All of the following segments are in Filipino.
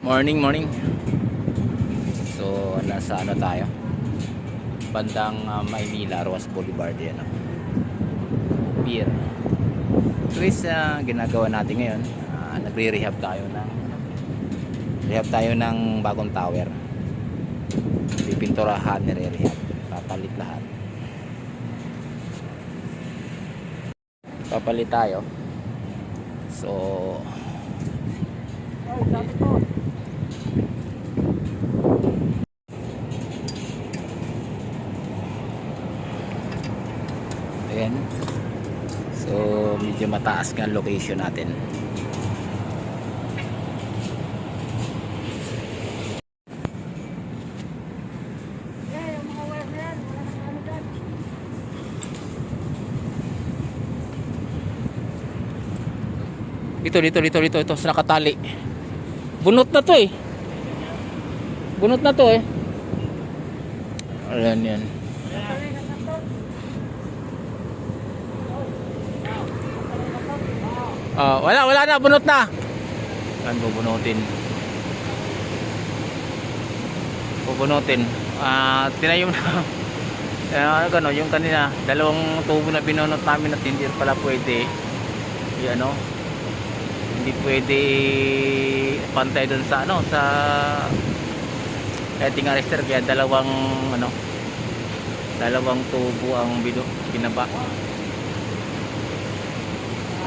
Morning, morning. So, nasa ano tayo? Bandang Maynila, Roas Boulevard yan. Pier. So guys, ginagawa natin ngayon, nagre-rehab tayo ng bagong tower. Pipinturahan, nire-rehab. Papalit lahat. Papalit tayo. So, ayan. So medyo mataas nga ang location natin. Dito sa nakatali. Bunot na to eh. Bunot na to eh. Ayan yan. Wala na, bunot na. Yan, bubunutin. Tinayong na gano, yung kanina dalawang tubo na binunot namin at hindi pala pwede hindi pwede pantay dun sa sa lighting arrestor, kaya dalawang tubo ang binaba.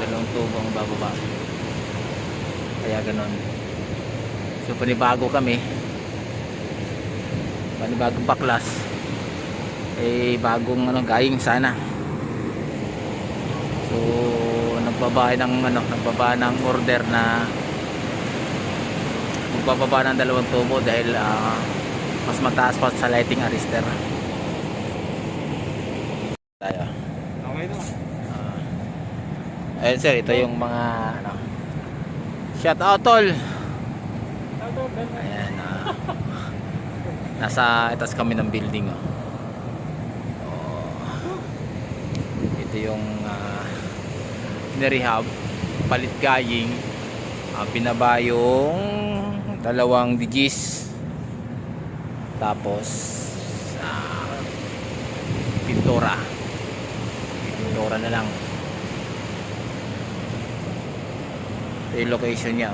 Dalawang tubo ang bababa, kaya ganon. So panibagong baklas, bagong gaying sana. So nagbaba ng order na magbababa ng dalawang tubo dahil mas mataas pa sa lighting arrestor tayo. Okay na. Ayun sir, ito yung mga shout out tol. Ayan, nasa itas kami ng building. Ito yung nirehab, palit gaying, pinaba yung dalawang digis, tapos pintura na lang. Ito yung location niya.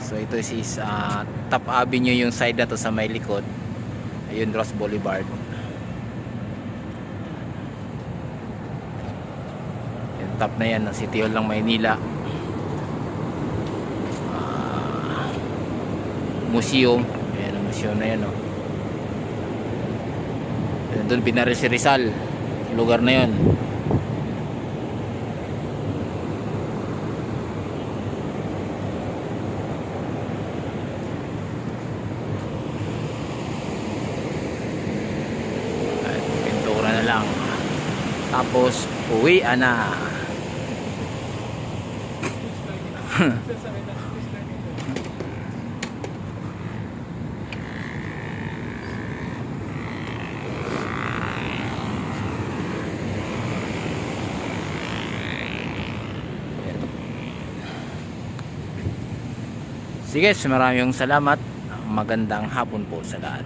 So ito is Top Avenue, yung side na to sa may likod. Ayun, Ross Boulevard. Yung top na yan ng City Hall ng Maynila. Museum. Ayan ang museum na yan. Doon binaril si Rizal. Lugar na yun. Lang. Tapos uwi na. Sige, maraming salamat. Magandang hapon po sa lahat.